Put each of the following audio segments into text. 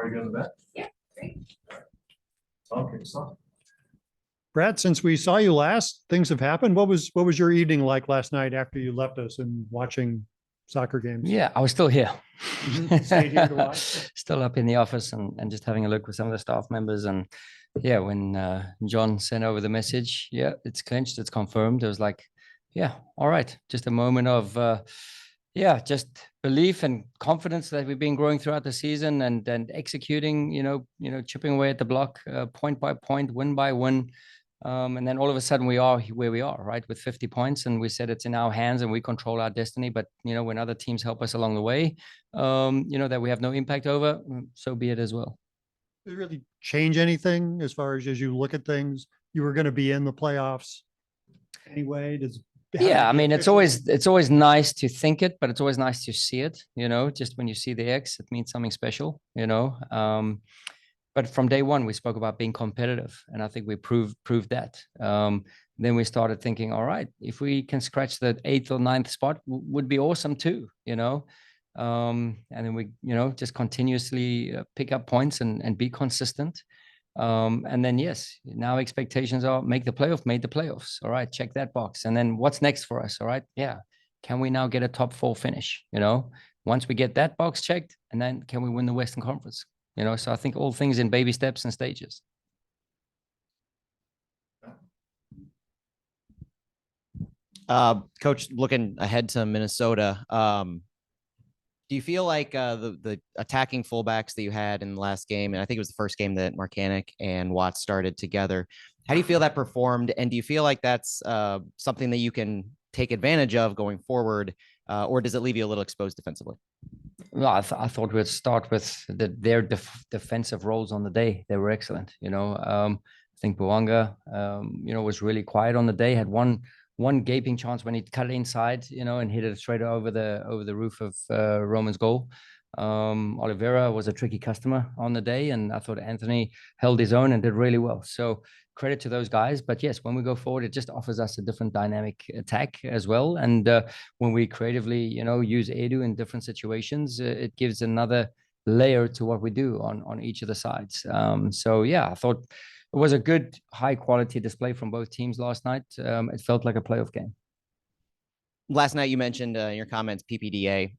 Are you going to bed? Yeah, great. Okay, so. Brad, since we saw you last, things have happened. What was your evening like last night after you left us and watching soccer games? Yeah, I was still here. Stayed here to watch? Still up in the office and just having a look with some of the staff members. And yeah, when John sent over the message, yeah, it's clinched, it's confirmed. It was like, yeah, all right. Just a moment of, just belief and confidence that we've been growing throughout the season and executing, chipping away at the block, point by point, win by win. And then all of a sudden we are where we are, right? With 50 points, and we said it's in our hands and we control our destiny. But, when other teams help us along the way, that we have no impact over, so be it as well. Did it really change anything as far as you look at things? You were going to be in the playoffs anyway. Yeah, I mean, it's always nice to think it, but it's always nice to see it, just when you see the X, it means something special, But from day one, we spoke about being competitive, and I think we proved that. Then we started thinking, all right, if we can scratch the 8th or 9th spot, would be awesome too, And then we, just continuously pick up points and be consistent. And then, yes, now expectations are made the playoffs. All right, check that box. And then what's next for us? All right, yeah. Can we now get a top 4 finish? Once we get that box checked, and then can we win the Western Conference? So I think all things in baby steps and stages. Coach, looking ahead to Minnesota, do you feel like the attacking fullbacks that you had in the last game, and I think it was the first game that Marcanic and Watts started together, how do you feel that performed? And do you feel like that's something that you can take advantage of going forward, or does it leave you a little exposed defensively? Well, I thought we'd start with their defensive roles on the day. They were excellent. I think Bouanga, was really quiet on the day. Had one gaping chance when he cut it inside, and hit it straight over the roof of Roman's goal. Oliveira was a tricky customer on the day, and I thought Anthony held his own and did really well. So credit to those guys. But yes, when we go forward, it just offers us a different dynamic attack as well. And when we creatively, use Edu in different situations, it gives another layer to what we do on each of the sides. So yeah, I thought it was a good, high quality display from both teams last night. It felt like a playoff game. Last night you mentioned in your comments PPDA.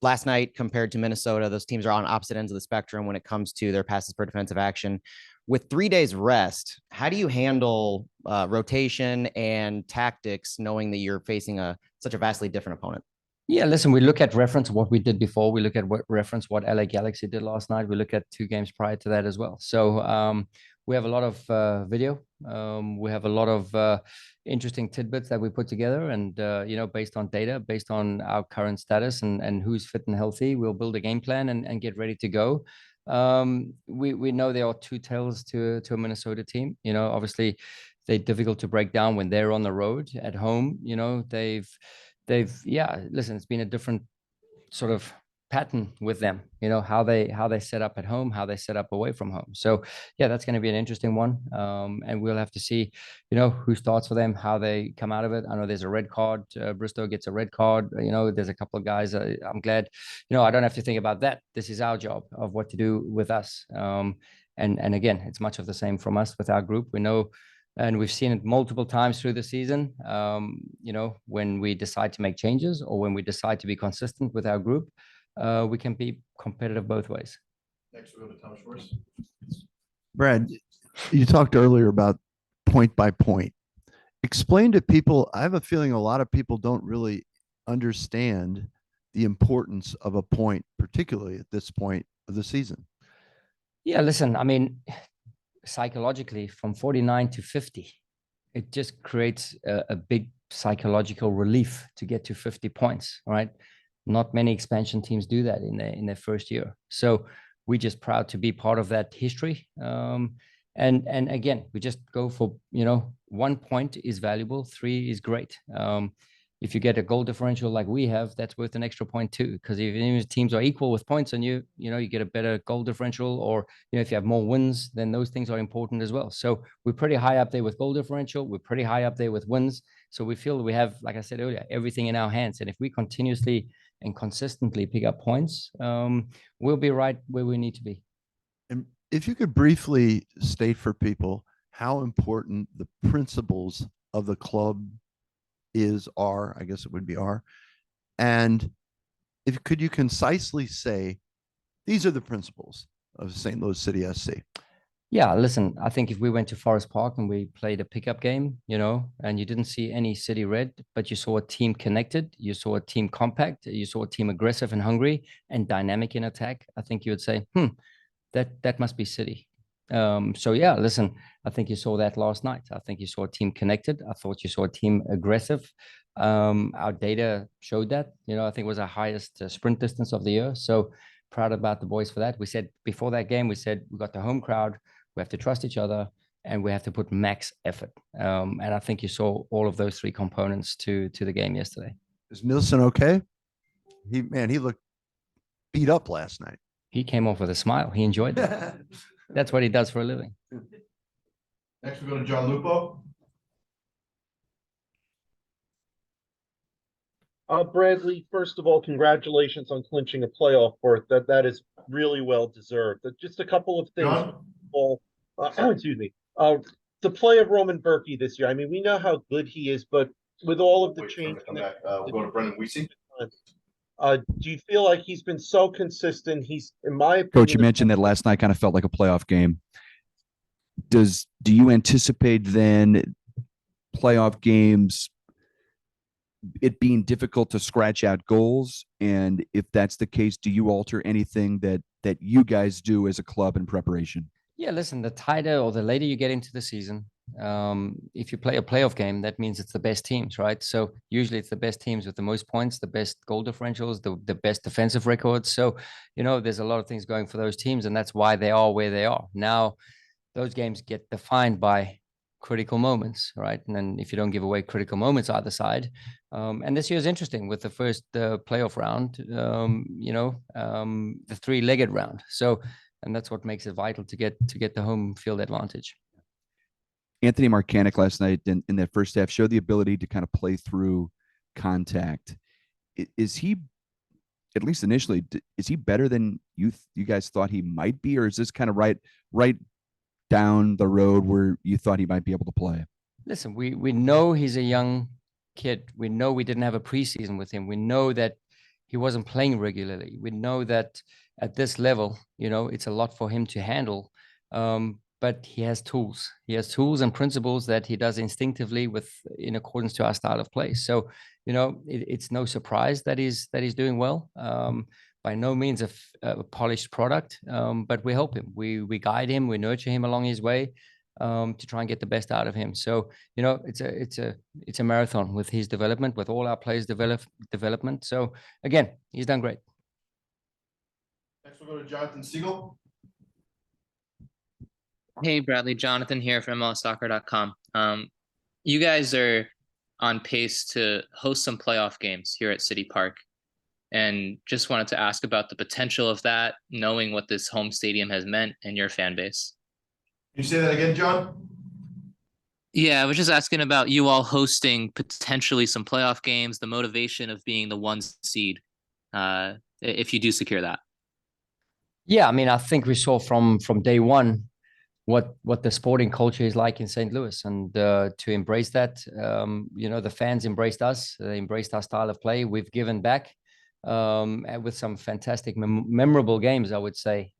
Last night compared to Minnesota, those teams are on opposite ends of the spectrum when it comes to their passes per defensive action. With 3 days rest, how do you handle rotation and tactics, knowing that you're facing such a vastly different opponent? Yeah, listen, we look at reference what we did before. We look at what LA Galaxy did last night. We look at 2 games prior to that as well. So we have a lot of video. We have a lot of interesting tidbits that we put together, and based on data, based on our current status and who's fit and healthy, we'll build a game plan and get ready to go. We know there are 2 tails to a Minnesota team. Obviously they're difficult to break down when they're on the road. At home, listen, it's been a different sort of pattern with them, how they set up at home, how they set up away from home. So yeah, that's going to be an interesting one. And we'll have to see, who starts for them, how they come out of it. I know there's a red card. Bristow gets a red card. There's a couple of guys. I'm glad, I don't have to think about that. This is our job of what to do with us. And again, it's much of the same from us with our group. We know, and we've seen it multiple times through the season, when we decide to make changes or when we decide to be consistent with our group, we can be competitive both ways. Next, we'll go to Tom Schwartz. Brad, you talked earlier about point by point. Explain to people, I have a feeling a lot of people don't really understand the importance of a point, particularly at this point of the season. Yeah, listen, I mean, psychologically from 49 to 50, it just creates a big psychological relief to get to 50 points, right? Not many expansion teams do that in their first year. So we're just proud to be part of that history. And again, we just go for, 1 point is valuable, 3 is great. If you get a goal differential like we have, that's worth an extra point too. Because if teams are equal with points on you, you get a better goal differential, or if you have more wins, then those things are important as well. So we're pretty high up there with goal differential. We're pretty high up there with wins. So we feel we have, like I said earlier, everything in our hands. And if we continuously and consistently pick up points, we'll be right where we need to be. And if you could briefly state for people how important the principles of the club are, I guess it would be are, and if could you concisely say these are the principles of St. Louis City SC? Yeah, listen, I think if we went to Forest Park and we played a pickup game, and you didn't see any city red, but you saw a team connected, you saw a team compact, you saw a team aggressive and hungry and dynamic in attack, I think you would say, that must be City. So yeah, listen, I think you saw that last night. I think you saw a team connected. I thought you saw a team aggressive. Our data showed that, I think it was our highest sprint distance of the year. So proud about the boys for that. We said before that game, we got the home crowd. We have to trust each other and we have to put max effort. And I think you saw all of those three components to the game yesterday. Is Nielsen okay? He looked beat up last night. He came off with a smile. He enjoyed that. That's what he does for a living. Next, we go to John Lupo. Bradley, first of all, congratulations on clinching a playoff berth. That is really well deserved. Just a couple of things. John? Excuse me. The play of Roman Berkey this year. I mean, we know how good he is, but with all of the change, We'll go to Brendan Weesey. do you feel like he's been so consistent? He's, in my opinion, Coach, you mentioned that last night kind of felt like a playoff game. Do you anticipate then playoff games it being difficult to scratch out goals? And if that's the case, do you alter anything that you guys do as a club in preparation? Yeah, listen, the tighter or the later you get into the season, if you play a playoff game, that means it's the best teams, right? So usually it's the best teams with the most points, the best goal differentials, the best defensive records. So, there's a lot of things going for those teams, and that's why they are where they are. Now, those games get defined by critical moments, right? And then if you don't give away critical moments either side, and this year is interesting with the first playoff round, the three-legged round. So, and that's what makes it vital to get the home field advantage. Anthony Marcanic last night in that first half showed the ability to kind of play through contact. Is he, at least initially, is he better than you guys thought he might be, or is this kind of right down the road where you thought he might be able to play? Listen, we know he's a young kid. We know we didn't have a preseason with him. We know that he wasn't playing regularly. We know that at this level, it's a lot for him to handle. But he has tools. He has tools and principles that he does instinctively in accordance to our style of play. So, it's no surprise that he's doing well. By no means a polished product, but we help him. We guide him. We nurture him along his way to try and get the best out of him. So, it's a marathon with his development, with all our players' development. So, again, he's done great. Next, we'll go to Jonathan Siegel. Hey, Bradley, Jonathan here from MLSsoccer.com. You guys are on pace to host some playoff games here at City Park. And just wanted to ask about the potential of that, knowing what this home stadium has meant in your fan base. Can you say that again, John? Yeah, I was just asking about you all hosting potentially some playoff games, the motivation of being the one seed, if you do secure that. Yeah, I mean, I think we saw from day one what the sporting culture is like in St. Louis, and to embrace that, the fans embraced us. They embraced our style of play. We've given back. And with some fantastic memorable games, I would say,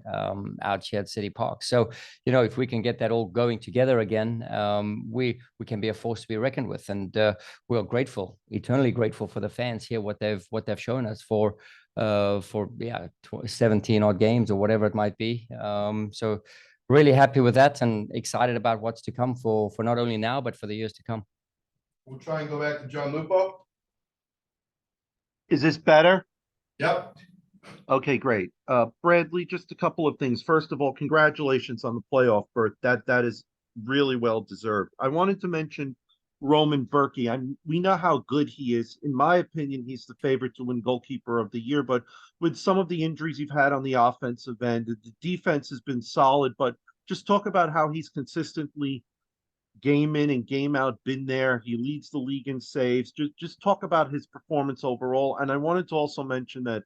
out here at City Park. So, if we can get that all going together again, we can be a force to be reckoned with. And we're grateful, eternally grateful for the fans here, what they've shown us for 17 odd games or whatever it might be. So really happy with that and excited about what's to come for not only now, but for the years to come. We'll try and go back to John Lupo. is this better? Yep. Okay, great. Bradley, just a couple of things. First of all, congratulations on the playoff berth. That is really well deserved. I wanted to mention Roman Berkey. We know how good he is. In my opinion, he's the favorite to win goalkeeper of the year, but with some of the injuries you've had on the offensive end, the defense has been solid, but just talk about how he's consistently game in and game out, been there. He leads the league in saves. Just talk about his performance overall. And I wanted to also mention that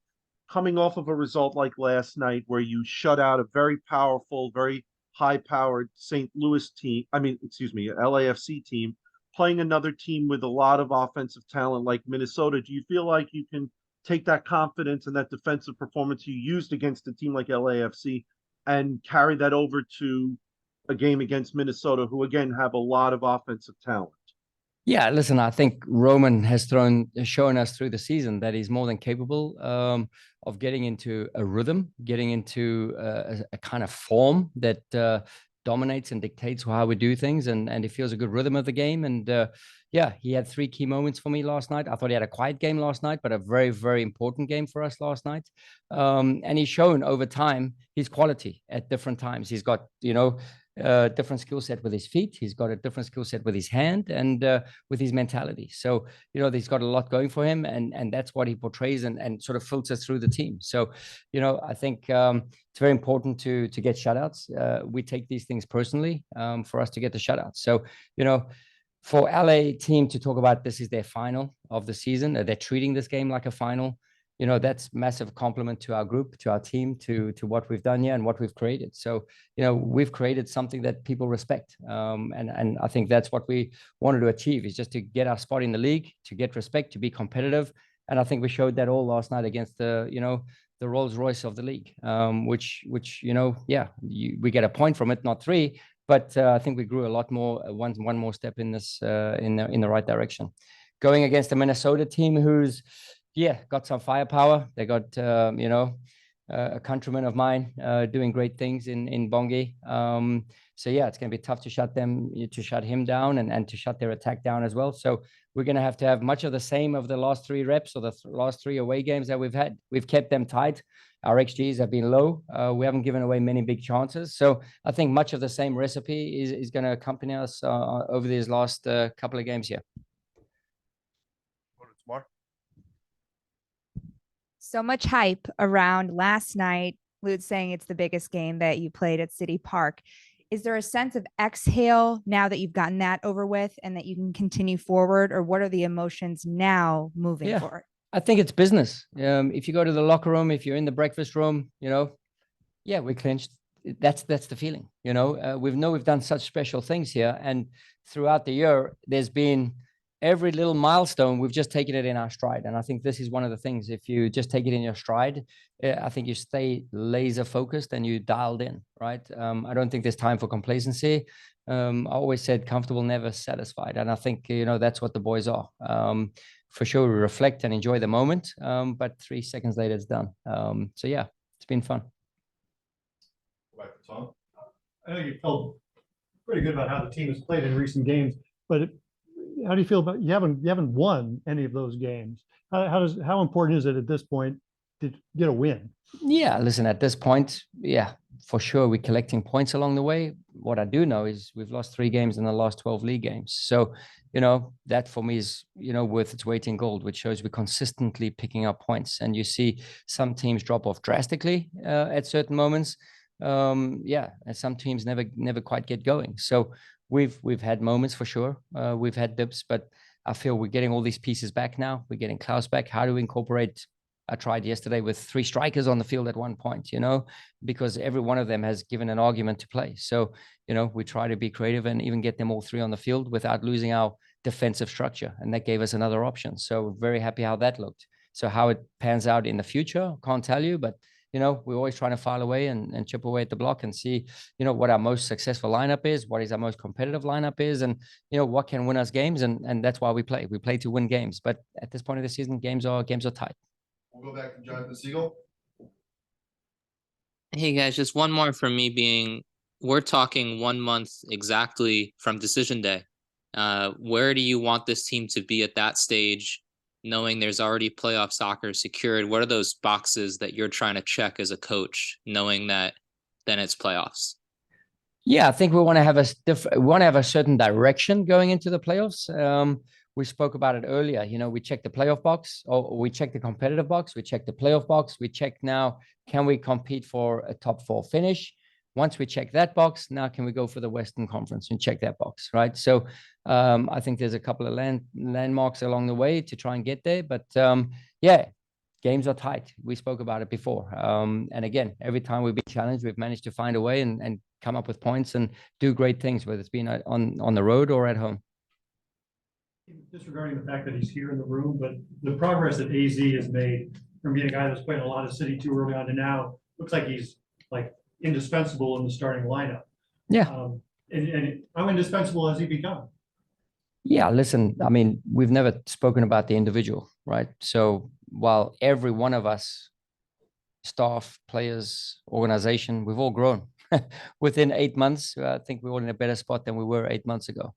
coming off of a result like last night where you shut out a very powerful, very high-powered St. Louis team, LAFC team, playing another team with a lot of offensive talent like Minnesota, do you feel like you can take that confidence and that defensive performance you used against a team like LAFC and carry that over to a game against Minnesota, who again have a lot of offensive talent? Yeah, listen, I think Roman has shown us through the season that he's more than capable of getting into a rhythm, getting into a kind of form that dominates and dictates how we do things, and he feels a good rhythm of the game. And yeah, he had 3 key moments for me last night. I thought he had a quiet game last night, but a very, very important game for us last night. And he's shown over time his quality at different times. He's got, different skill set with his feet. He's got a different skill set with his hand and with his mentality. So, he's got a lot going for him, and that's what he portrays and sort of filters through the team. So, I think it's very important to get shutouts. We take these things personally for us to get the shutouts. So, for LA team to talk about this is their final of the season, they're treating this game like a final. That's massive compliment to our group, to our team, to what we've done here and what we've created. So, we've created something that people respect. And I think that's what we wanted to achieve, is just to get our spot in the league, to get respect, to be competitive. And I think we showed that all last night against the Rolls Royce of the league, which we get a point from it, not 3. But I think we grew a lot more, one more step in this, in the right direction. Going against the Minnesota team, who's got some firepower. They got, a countryman of mine doing great things in Bongi. So yeah, it's going to be tough to shut him down and to shut their attack down as well. So we're going to have much of the same of the last 3 reps or the last 3 away games that we've had. We've kept them tight. Our XGs have been low. We haven't given away many big chances. So I think much of the same recipe is going to accompany us over these last couple of games here. So much hype around last night. Lude's saying it's the biggest game that you played at City Park. Is there a sense of exhale now that you've gotten that over with and that you can continue forward, or what are the emotions now moving forward? I think it's business. If you go to the locker room, if you're in the breakfast room, we clinched. That's the feeling. We've done such special things here, and throughout the year, there's been every little milestone. We've just taken it in our stride, and I think this is one of the things. If you just take it in your stride, I think you stay laser focused and you dialed in. Right? I don't think there's time for complacency. I always said comfortable, never satisfied, and I think that's what the boys are. For sure, we reflect and enjoy the moment, but 3 seconds later, it's done. So yeah, it's been fun. Go back to Tom. I know you felt pretty good about how the team has played in recent games, but how do you feel about you haven't won any of those games? How important is it at this point to get a win? Yeah, listen, at this point, for sure, we're collecting points along the way. What I do know is we've lost 3 games in the last 12 league games. So, that for me is, worth its weight in gold, which shows we're consistently picking up points. And you see some teams drop off drastically at certain moments. And some teams never quite get going. So we've had moments for sure. We've had dips, but I feel we're getting all these pieces back now. We're getting Klaus back. How do we incorporate? I tried yesterday with 3 strikers on the field at one point, because every one of them has given an argument to play. So, we try to be creative and even get them all 3 on the field without losing our defensive structure. And that gave us another option. So very happy how that looked. So how it pans out in the future, can't tell you, but we're always trying to file away and chip away at the block and see, what our most successful lineup is, what is our most competitive lineup is, and, what can win us games. And that's why we play. We play to win games. But at this point of the season, games are tight. We'll go back to Jonathan Siegel. Hey guys, just one more from me being, we're talking 1 month exactly from decision day. Where do you want this team to be at that stage, knowing there's already playoff soccer secured? What are those boxes that you're trying to check as a coach, knowing that then it's playoffs? Yeah, I think we want to have a certain direction going into the playoffs. We spoke about it earlier. We check the playoff box, or we check the competitive box. We check the playoff box. We check now, can we compete for a top 4 finish? once we check that box, now can we go for the Western Conference and check that box, right? So I think there's a couple of landmarks along the way to try and get there. But yeah, games are tight. We spoke about it before. And again, every time we've been challenged, we've managed to find a way and come up with points and do great things, whether it's been on the road or at home. Disregarding the fact that he's here in the room, but the progress that AZ has made from being a guy that's playing a lot of City 2 early on to now, looks like he's like indispensable in the starting lineup. Yeah. And how indispensable has he become? Yeah, listen, I mean, we've never spoken about the individual, right? So while every one of us, staff, players, organization, we've all grown within 8 months. I think we're all in a better spot than we were 8 months ago.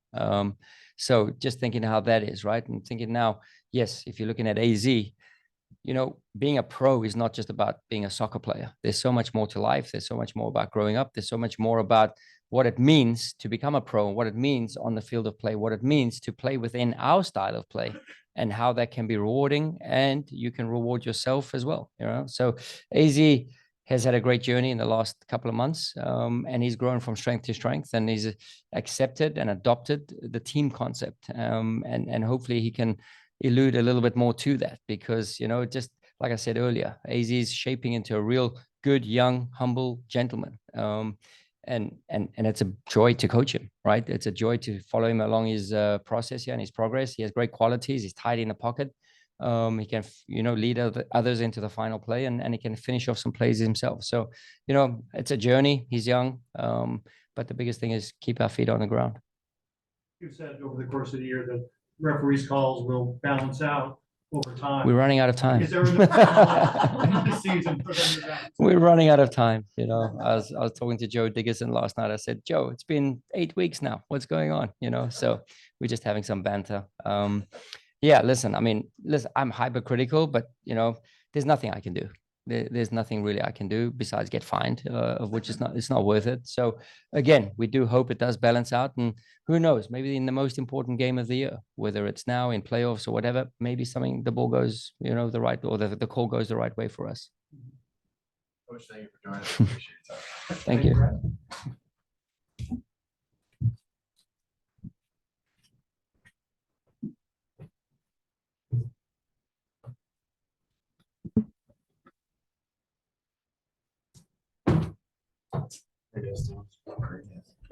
So just thinking how that is, right? And thinking now, yes, if you're looking at AZ, you know, being a pro is not just about being a soccer player. There's so much more to life. There's so much more about growing up. There's so much more about what it means to become a pro, what it means on the field of play, what it means to play within our style of play, and how that can be rewarding, and you can reward yourself as well. You know, so AZ has had a great journey in the last couple of months, and he's grown from strength to strength, and he's accepted and adopted the team concept, and hopefully he can allude a little bit more to that, because, you know, just like I said earlier, AZ is shaping into a real good, young, humble gentleman. And it's a joy to coach him, right? It's a joy to follow him along his process here and his progress. He has great qualities. He's tidy in the pocket. He can, you know, lead others into the final play, and he can finish off some plays himself. So, you know, it's a journey. He's young, but the biggest thing is keep our feet on the ground. You've said over the course of the year that referees' calls will balance out over time. We're running out of time. Is there a season for them to balance? We're running out of time. You know, I was talking to Joe Diggerson last night. I said, Joe, it's been 8 weeks now. What's going on? You know, so we're just having some banter. Yeah, listen, I mean, listen, I'm hypercritical, but, you know, there's nothing I can do. There's nothing really I can do besides get fined, of which it's not worth it. So again, we do hope it does balance out, and who knows, maybe in the most important game of the year, whether it's now in playoffs or whatever, maybe the ball goes, you know, the right, or the call goes the right way for us. Coach, thank you for joining us. Appreciate it. Thank you.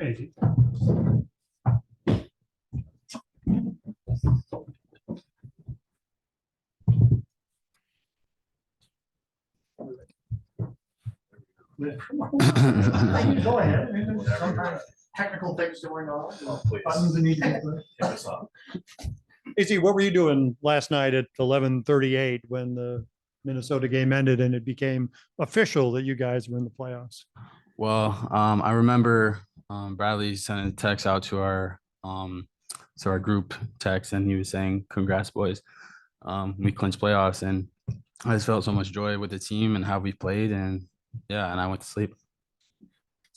AZ. Go ahead. Sometimes technical things going on. Buttons that need to be pushed. AC, what were you doing last night at 11:38 when the Minnesota game ended and it became official that you guys were in the playoffs? Well, I remember Bradley sending a text out to our group text, and he was saying, "Congrats, boys! We clinched playoffs," and I just felt so much joy with the team and how we played, and yeah, and I went to sleep.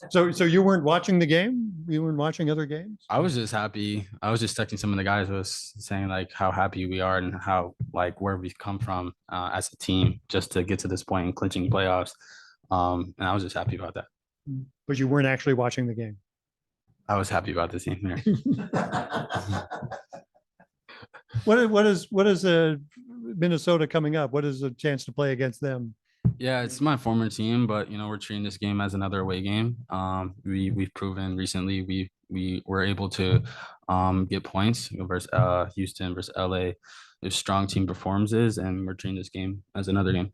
So you weren't watching the game? You weren't watching other games? I was just happy. I was just texting some of the guys, was saying like how happy we are and how like where we've come from as a team just to get to this point in clinching playoffs, and I was just happy about that. But you weren't actually watching the game. I was happy about the team here. What is Minnesota coming up? What is a chance to play against them? Yeah, it's my former team, but you know, we're treating this game as another away game. We've proven recently we were able to get points versus Houston versus LA. There's strong team performances, and we're treating this game as another game.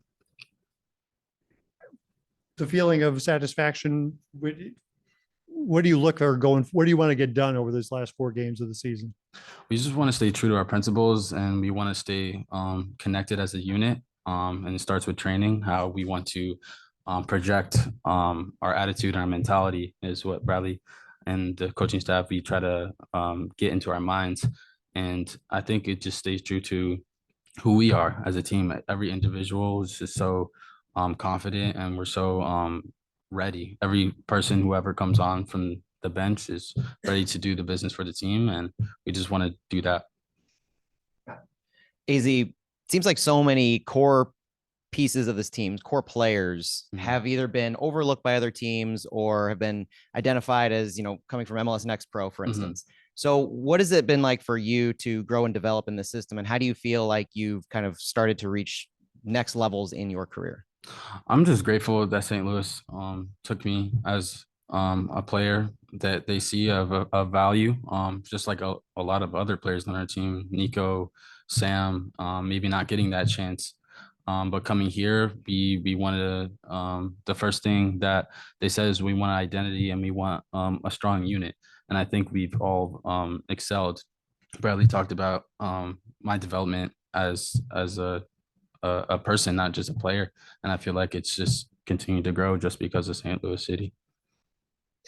The feeling of satisfaction, what do you look for going? What do you want to get done over these last 4 games of the season? We just want to stay true to our principles, and we want to stay connected as a unit. And it starts with training. How we want to project our attitude and our mentality is what Bradley and the coaching staff, we try to get into our minds. And I think it just stays true to who we are as a team. Every individual is just so confident, and we're so ready. Every person, whoever comes on from the bench, is ready to do the business for the team, and we just want to do that. AZ, seems like so many core pieces of this team's core players Mhm. have either been overlooked by other teams or have been identified as, coming from MLS Next Pro, for Mhm. instance. So what has it been like for you to grow and develop in the system? And how do you feel like you've kind of started to reach next levels in your career? I'm just grateful that St. Louis took me as a player that they see of value, just like a lot of other players on our team, Nico, Sam, maybe not getting that chance. But coming here, we wanted the first thing that they said is we want identity and we want a strong unit. And I think we've all excelled. Bradley talked about my development as a person, not just a player. And I feel like it's just continued to grow just because of St. Louis City.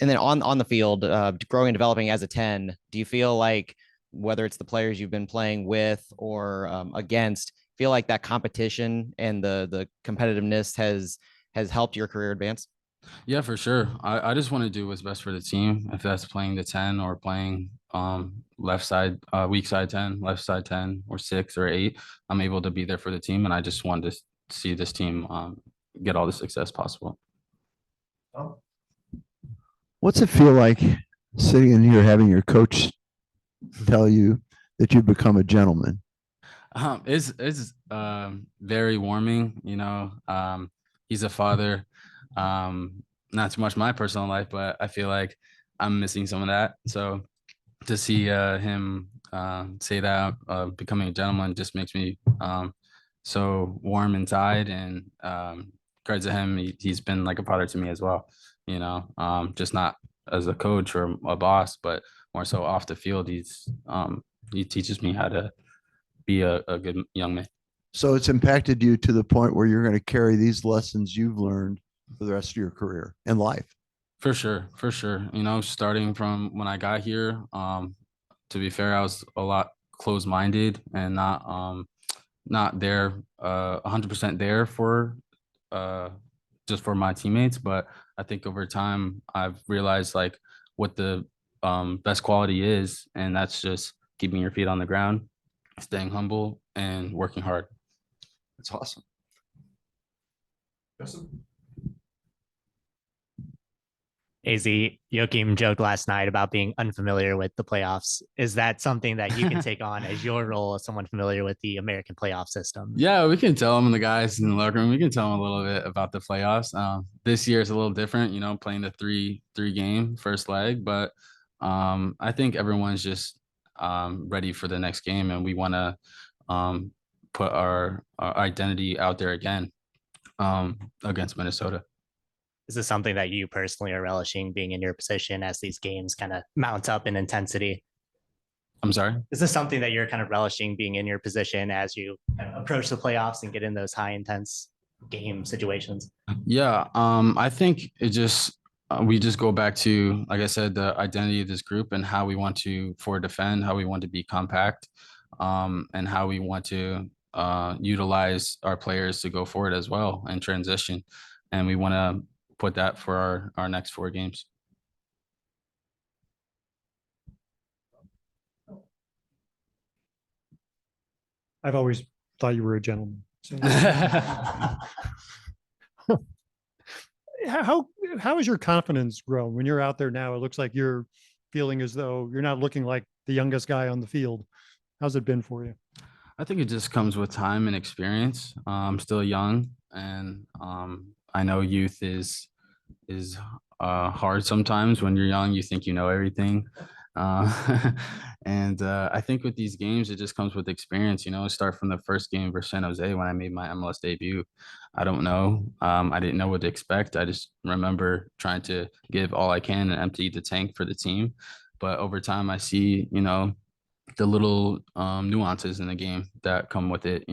And then on the field, growing and developing as a 10, do you feel like whether it's the players you've been playing with or against, feel like that competition and the competitiveness has helped your career advance? Yeah, for sure. I just want to do what's best for the team. If that's playing the 10 or playing left side, weak side 10, left side 10 or 6 or 8, I'm able to be there for the team. And I just want to see this team get all the success possible. What's it feel like sitting in here having your coach tell you that you've become a gentleman? It's very warming, he's a father. Not too much my personal life, but I feel like I'm missing some of that. So to see him say that becoming a gentleman just makes me so warm inside, and credit to him, he's been like a father to me as well, just not as a coach or a boss, but more so off the field. He teaches me how to be a good young man. So it's impacted you to the point where you're going to carry these lessons you've learned for the rest of your career and life. For sure. Starting from when I got here, to be fair, I was a lot closed-minded and not there 100% there for just for my teammates. But I think over time I've realized like what the best quality is, and that's just keeping your feet on the ground, staying humble, and working hard. That's awesome. Justin? AZ, Joachim joked last night about being unfamiliar with the playoffs. Is that something that you can take on as your role as someone familiar with the American playoff system? Yeah, we can tell them, and the guys in the locker room, we can tell them a little bit about the playoffs. This year is a little different, playing the three game first leg, but I think everyone's just ready for the next game, and we want to put our identity out there again against Minnesota. Is this something that you personally are relishing, being in your position as these games kind of mount up in intensity? I'm sorry? Is this something that you're kind of relishing, being in your position as you kind of approach the playoffs and get in those high intense game situations? Yeah, I think it just we just go back to, like I said, the identity of this group and how we want to forward defend, how we want to be compact, and how we want to utilize our players to go forward as well and transition. And we want to put that for our next 4 games. I've always thought you were a gentleman. So. How has your confidence grown when you're out there now? It looks like you're feeling as though you're not looking like the youngest guy on the field. How's it been for you? I think it just comes with time and experience. I'm still young, and I know youth is hard sometimes. When you're young, you think you know everything. And I think with these games, it just comes with experience. Start from the first game versus San Jose when I made my MLS debut. I don't know. I didn't know what to expect. I just remember trying to give all I can and empty the tank for the team. But over time, I see, the little nuances in the game that come with it,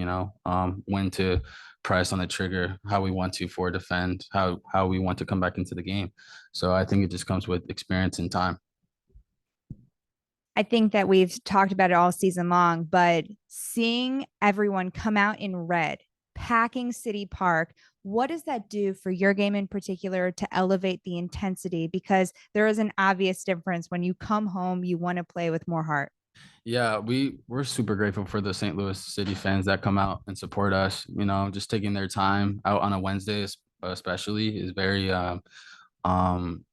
when to press on the trigger, how we want to forward defend, how we want to come back into the game. So I think it just comes with experience and time. I think that we've talked about it all season long, but seeing everyone come out in red, packing City Park, what does that do for your game in particular to elevate the intensity? Because there is an obvious difference when you come home, you want to play with more heart. Yeah, we're super grateful for the St. Louis City fans that come out and support us. You know, just taking their time out on a Wednesday, especially, is very um,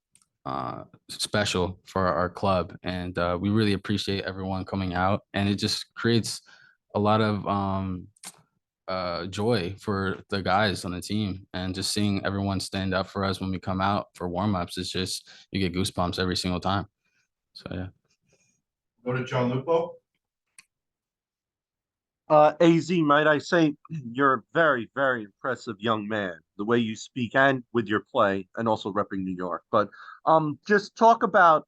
special for our club, and we really appreciate everyone coming out. And it just creates a lot of joy for the guys on the team, and just seeing everyone stand up for us when we come out for warm-ups is just, you get goosebumps every single time. So yeah. Go to John Lupo. AZ, might I say, you're a very, very impressive young man, the way you speak and with your play, and also repping New York. But just talk about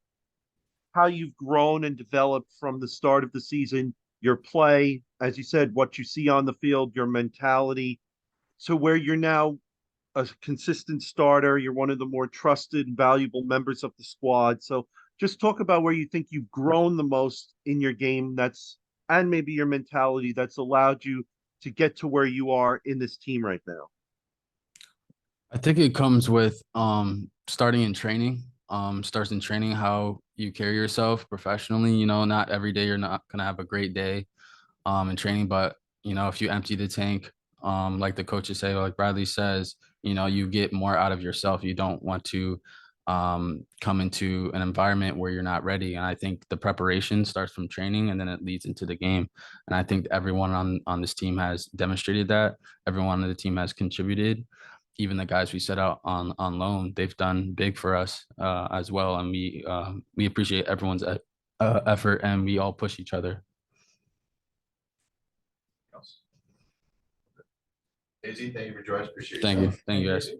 how you've grown and developed from the start of the season, your play, as you said, what you see on the field, your mentality, to where you're now a consistent starter. You're one of the more trusted and valuable members of the squad. So just talk about where you think you've grown the most in your game, that's, and maybe your mentality that's allowed you to get to where you are in this team right now. I think it comes with starting in training. Starts in training, how you carry yourself professionally. You know, not every day you're not gonna have a great day in training, but you know, if you empty the tank, like the coaches say, like Bradley says, you know, you get more out of yourself. You don't want to come into an environment where you're not ready. And I think the preparation starts from training, and then it leads into the game. And I think everyone on this team has demonstrated that. Everyone on the team has contributed. Even the guys we set out on loan, they've done big for us as well. And we appreciate everyone's effort, and we all push each other. AZ, thank you for joining us. Appreciate Thank you. yourself. Thank you guys.